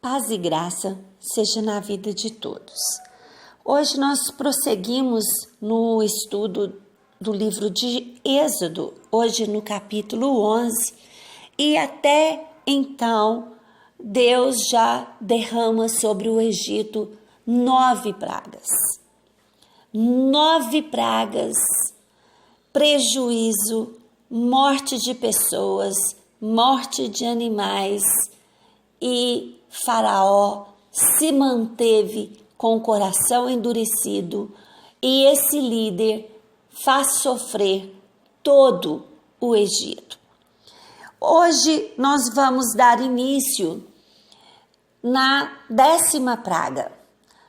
Paz e graça seja na vida de todos. Hoje nós prosseguimos no estudo do livro de Êxodo, hoje no capítulo 11, e até então Deus já derrama sobre o Egito 9 pragas. 9 pragas, prejuízo, morte de pessoas, morte de animais, e Faraó se manteve com o coração endurecido, e esse líder faz sofrer todo o Egito. Hoje nós vamos dar início na 10ª praga.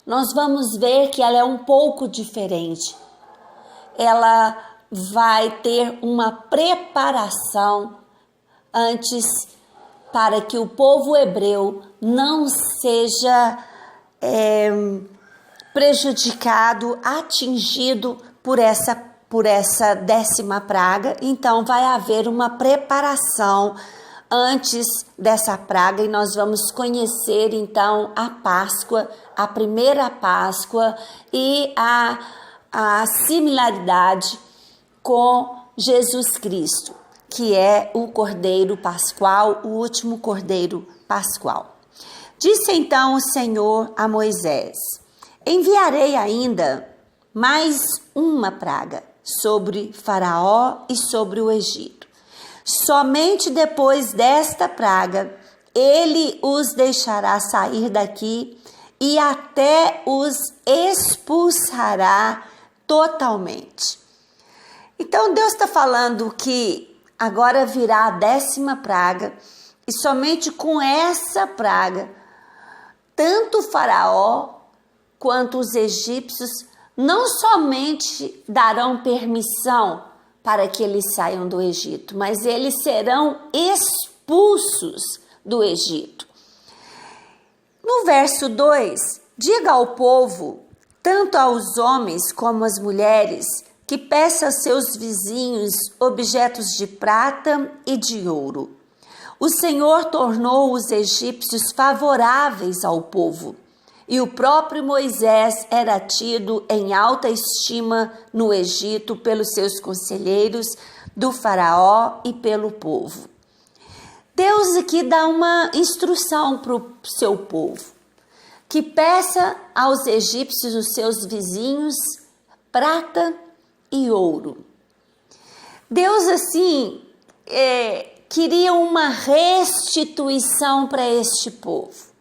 Nós vamos ver que ela é um pouco diferente. Ela vai ter uma preparação antes para que o povo hebreu não seja prejudicado, atingido por essa 10ª praga. Então vai haver uma preparação antes dessa praga, e nós vamos conhecer então a Páscoa, a primeira Páscoa, e a similaridade com Jesus Cristo, que é o Cordeiro Pascual, o último Cordeiro Pascual. Disse então o Senhor a Moisés: enviarei ainda mais uma praga sobre Faraó e sobre o Egito. Somente depois desta praga ele os deixará sair daqui e até os expulsará totalmente. Então Deus está falando que agora virá a 10ª praga, e somente com essa praga, tanto o Faraó quanto os egípcios não somente darão permissão para que eles saiam do Egito, mas eles serão expulsos do Egito. No verso 2, diga ao povo, tanto aos homens como às mulheres, que peça a seus vizinhos objetos de prata e de ouro. O Senhor tornou os egípcios favoráveis ao povo, e o próprio Moisés era tido em alta estima no Egito pelos seus conselheiros, do Faraó e pelo povo. Deus aqui dá uma instrução para o seu povo, que peça aos egípcios, os seus vizinhos, prata e ouro. Deus assim queria uma restituição para este povo.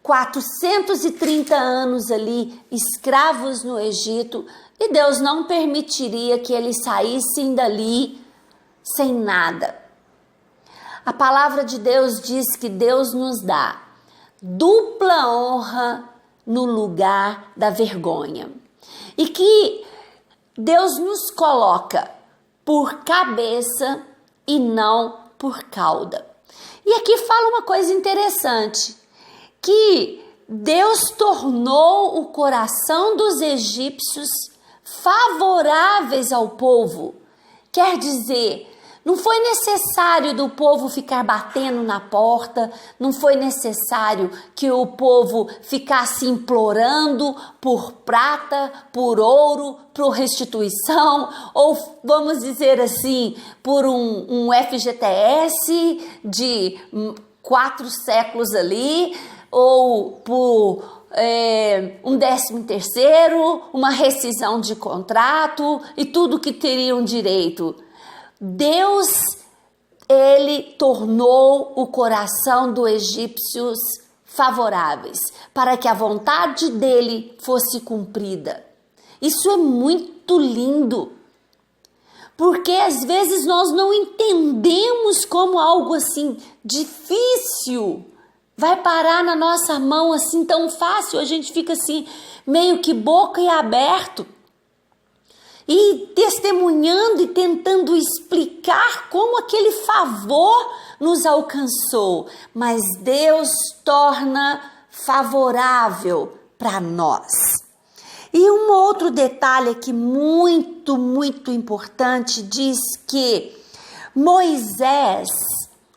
430 anos ali escravos no Egito, e Deus não permitiria que eles saíssem dali sem nada. A palavra de Deus diz que Deus nos dá dupla honra no lugar da vergonha, e que Deus nos coloca por cabeça e não por cauda. E aqui fala uma coisa interessante, que Deus tornou o coração dos egípcios favoráveis ao povo. Quer dizer, não foi necessário do povo ficar batendo na porta, não foi necessário que o povo ficasse implorando por prata, por ouro, por restituição, ou vamos dizer assim, por um FGTS de 4 séculos ali, ou por um 13º, uma rescisão de contrato e tudo que teriam direito. Deus, ele tornou o coração dos egípcios favoráveis para que a vontade dele fosse cumprida. Isso é muito lindo, porque às vezes nós não entendemos como algo assim difícil vai parar na nossa mão assim tão fácil. A gente fica assim meio que boca aberto e testemunhando e tentando explicar como aquele favor nos alcançou, mas Deus torna favorável para nós. E um outro detalhe aqui muito, muito importante, diz que Moisés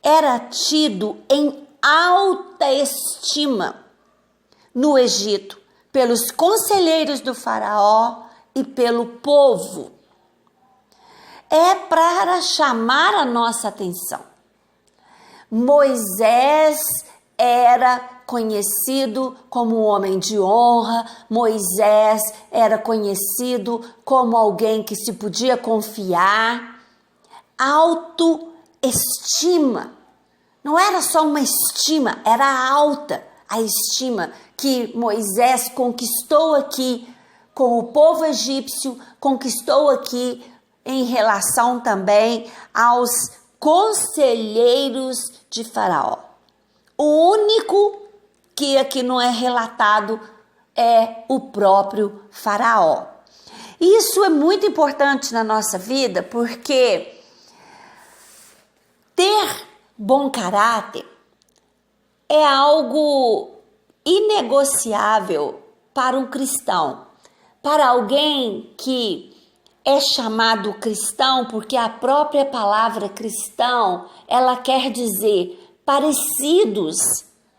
era tido em alta estima no Egito, pelos conselheiros do faraó e pelo povo. É para chamar a nossa atenção. Moisés era conhecido como um homem de honra, Moisés era conhecido como alguém que se podia confiar. Autoestima. Não era só uma estima, era alta a estima que Moisés conquistou aqui com o povo egípcio, conquistou aqui em relação também aos conselheiros de Faraó. O único que aqui não é relatado é o próprio Faraó. Isso é muito importante na nossa vida, porque ter bom caráter é algo inegociável para um cristão, para alguém que é chamado cristão, porque a própria palavra cristão, ela quer dizer parecidos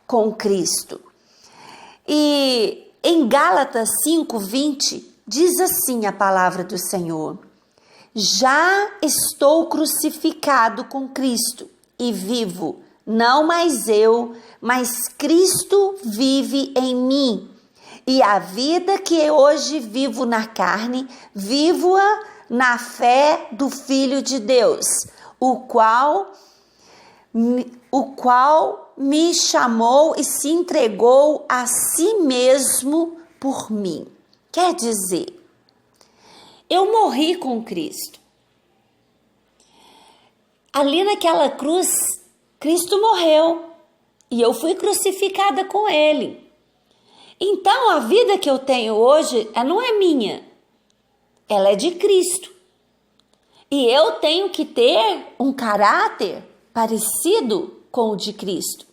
com Cristo. E em Gálatas 5:20 diz assim a palavra do Senhor: já estou crucificado com Cristo e vivo, não mais eu, mas Cristo vive em mim. E a vida que hoje vivo na carne, vivo-a na fé do Filho de Deus, o qual me chamou e se entregou a si mesmo por mim. Quer dizer, eu morri com Cristo. Ali naquela cruz, Cristo morreu e eu fui crucificada com Ele. Então, a vida que eu tenho hoje, ela não é minha, ela é de Cristo. E eu tenho que ter um caráter parecido com o de Cristo.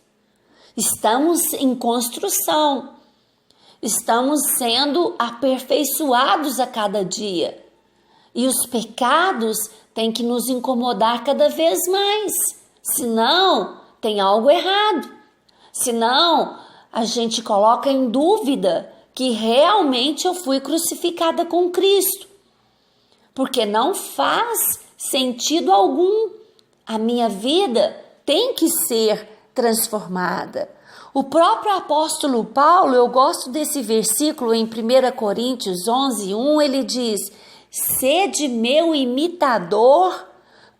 Estamos em construção, estamos sendo aperfeiçoados a cada dia. E os pecados têm que nos incomodar cada vez mais, senão tem algo errado, senão a gente coloca em dúvida que realmente eu fui crucificada com Cristo, porque não faz sentido algum. A minha vida tem que ser transformada. O próprio apóstolo Paulo, eu gosto desse versículo em 1 Coríntios 11:1, ele diz: sede meu imitador,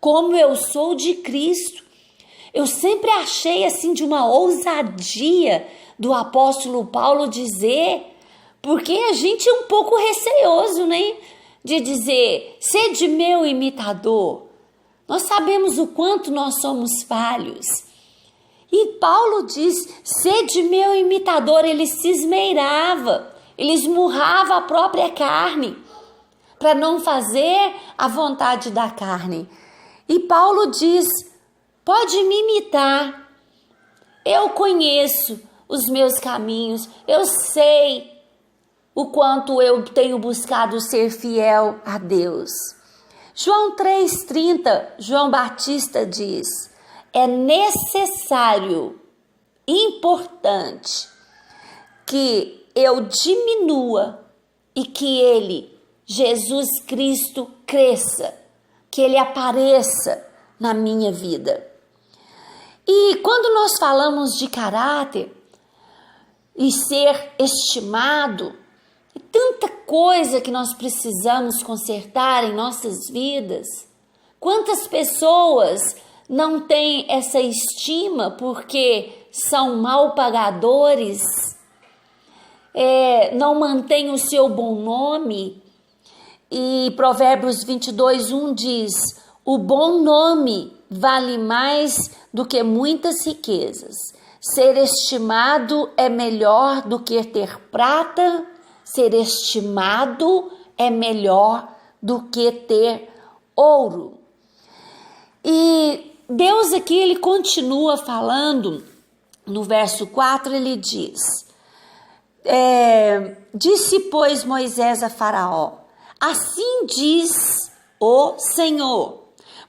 como eu sou de Cristo. Eu sempre achei assim de uma ousadia do apóstolo Paulo dizer, porque a gente é um pouco receoso, né? De dizer, sede meu imitador. Nós sabemos o quanto nós somos falhos. E Paulo diz, sede meu imitador. Ele se esmeirava, ele esmurrava a própria carne para não fazer a vontade da carne. E Paulo diz, pode me imitar. Eu conheço os meus caminhos, eu sei o quanto eu tenho buscado ser fiel a Deus. João 3,30, João Batista diz, é necessário, importante, que eu diminua e que Ele, Jesus Cristo, cresça, que Ele apareça na minha vida. E quando nós falamos de caráter e ser estimado, e tanta coisa que nós precisamos consertar em nossas vidas, quantas pessoas não têm essa estima porque são mal pagadores, não mantêm o seu bom nome. E Provérbios 22:1 diz, o bom nome vale mais do que muitas riquezas. Ser estimado é melhor do que ter prata, ser estimado é melhor do que ter ouro. E Deus aqui, ele continua falando, no verso 4 ele diz, disse pois Moisés a Faraó, assim diz o Senhor,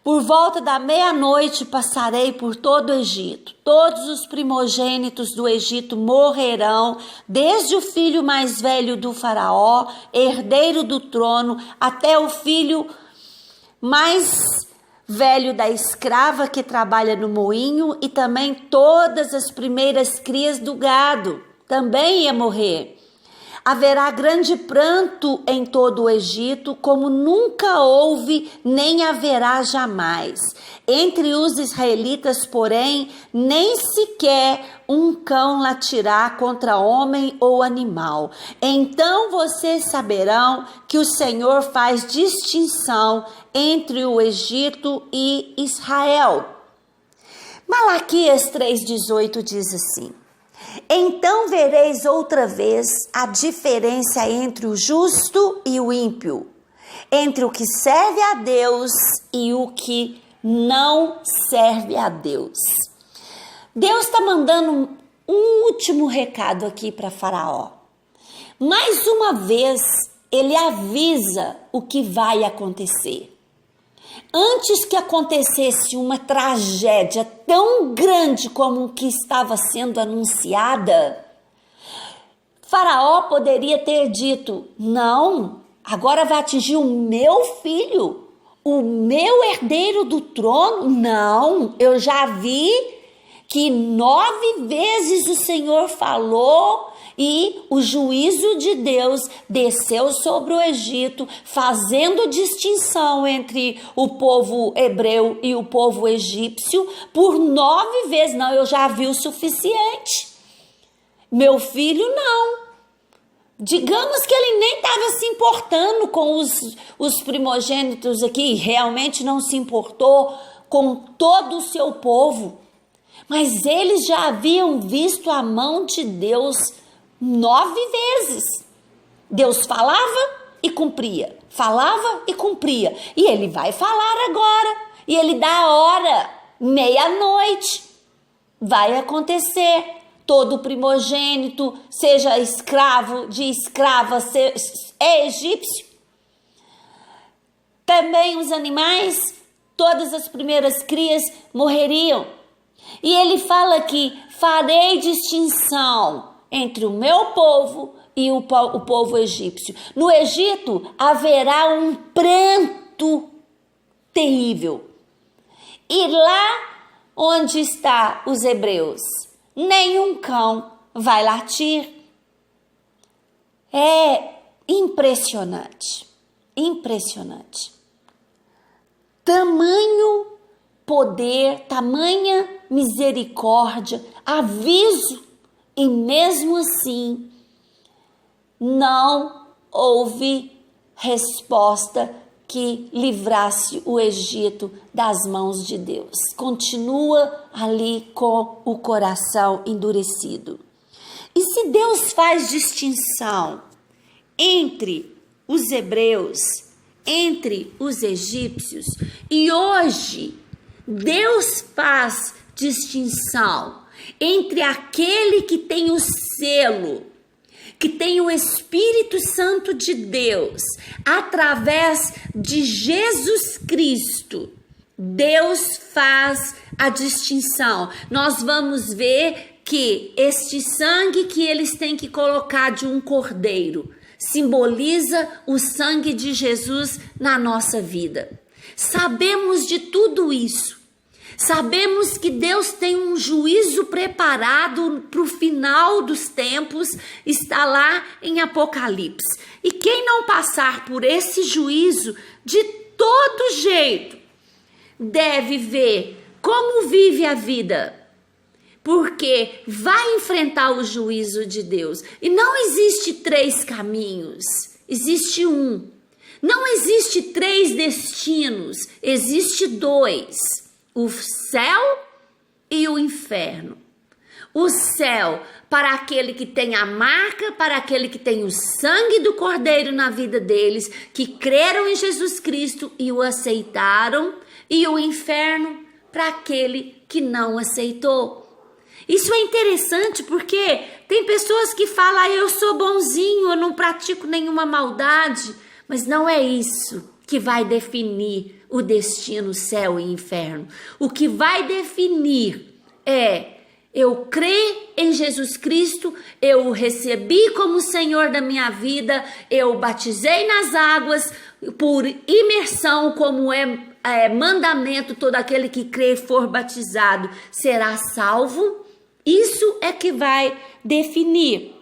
Por volta da meia-noite passarei por todo o Egito. Todos os primogênitos do Egito morrerão, desde o filho mais velho do faraó, herdeiro do trono, até o filho mais velho da escrava que trabalha no moinho, e também todas as primeiras crias do gado também ia morrer. Haverá grande pranto em todo o Egito, como nunca houve, nem haverá jamais. Entre os israelitas, porém, nem sequer um cão latirá contra homem ou animal. Então vocês saberão que o Senhor faz distinção entre o Egito e Israel. Malaquias 3,18 diz assim: então vereis outra vez a diferença entre o justo e o ímpio, entre o que serve a Deus e o que não serve a Deus. Deus está mandando um último recado aqui para Faraó. Mais uma vez, ele avisa o que vai acontecer. Antes que acontecesse uma tragédia tão grande como o que estava sendo anunciada, Faraó poderia ter dito: não, agora vai atingir o meu filho, o meu herdeiro do trono. Não, eu já vi que 9 vezes o Senhor falou e o juízo de Deus desceu sobre o Egito, fazendo distinção entre o povo hebreu e o povo egípcio por 9 vezes. Não, eu já vi o suficiente. Meu filho não. Digamos que ele nem estava se importando com os primogênitos aqui, realmente não se importou com todo o seu povo. Mas eles já haviam visto a mão de Deus 9 vezes. Deus falava e cumpria, falava e cumpria. E ele vai falar agora. E ele dá a hora, meia-noite. Vai acontecer. Todo primogênito, seja escravo, de escrava, é egípcio. Também os animais, todas as primeiras crias morreriam. E ele fala que farei distinção entre o meu povo e o povo egípcio. No Egito haverá um pranto terrível. E lá onde está os hebreus, nenhum cão vai latir. É impressionante, impressionante. Tamanho poder, tamanha misericórdia, aviso, e mesmo assim não houve resposta que livrasse o Egito das mãos de Deus. Continua ali com o coração endurecido. E se Deus faz distinção entre os hebreus, entre os egípcios, e hoje Deus faz distinção entre aquele que tem o selo, que tem o Espírito Santo de Deus, através de Jesus Cristo, Deus faz a distinção. Nós vamos ver que este sangue que eles têm que colocar de um cordeiro simboliza o sangue de Jesus na nossa vida. Sabemos de tudo isso. Sabemos que Deus tem um juízo preparado para o final dos tempos, está lá em Apocalipse. E quem não passar por esse juízo, de todo jeito, deve ver como vive a vida, porque vai enfrentar o juízo de Deus. E não existe 3 caminhos, existe um. Não existe 3 destinos, existe 2. O céu e o inferno. O céu para aquele que tem a marca, para aquele que tem o sangue do Cordeiro na vida deles, que creram em Jesus Cristo e o aceitaram. E o inferno para aquele que não aceitou. Isso é interessante porque tem pessoas que falam: eu sou bonzinho, eu não pratico nenhuma maldade. Mas não é isso que vai definir o destino, céu e inferno. O que vai definir é: eu creio em Jesus Cristo, eu o recebi como Senhor da minha vida, eu batizei nas águas por imersão, como é mandamento, todo aquele que crê e for batizado será salvo. Isso é que vai definir.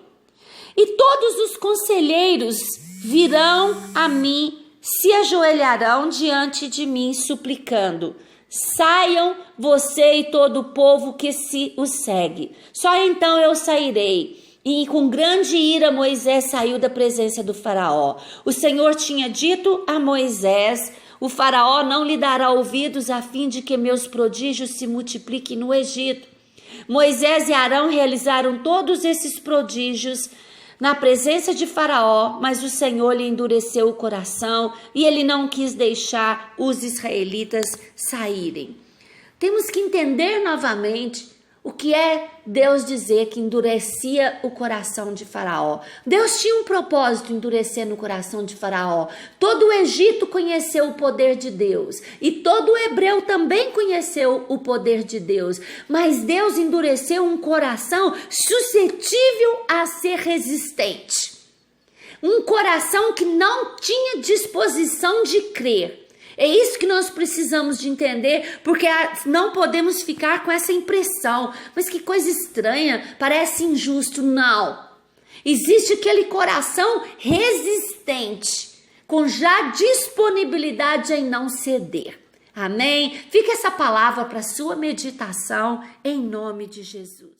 E todos os conselheiros virão a mim, se ajoelharão diante de mim, suplicando: saiam você e todo o povo que o segue. Só então eu sairei. E com grande ira Moisés saiu da presença do faraó. O Senhor tinha dito a Moisés: o faraó não lhe dará ouvidos, a fim de que meus prodígios se multipliquem no Egito. Moisés e Arão realizaram todos esses prodígios na presença de Faraó, mas o Senhor lhe endureceu o coração e ele não quis deixar os israelitas saírem. Temos que entender novamente o que é Deus dizer que endurecia o coração de Faraó. Deus tinha um propósito endurecer no coração de Faraó. Todo o Egito conheceu o poder de Deus e todo hebreu também conheceu o poder de Deus. Mas Deus endureceu um coração suscetível a ser resistente. Um coração que não tinha disposição de crer. É isso que nós precisamos de entender, porque não podemos ficar com essa impressão. Mas que coisa estranha, parece injusto. Não. Existe aquele coração resistente, com já disponibilidade em não ceder. Amém? Fica essa palavra para sua meditação, em nome de Jesus.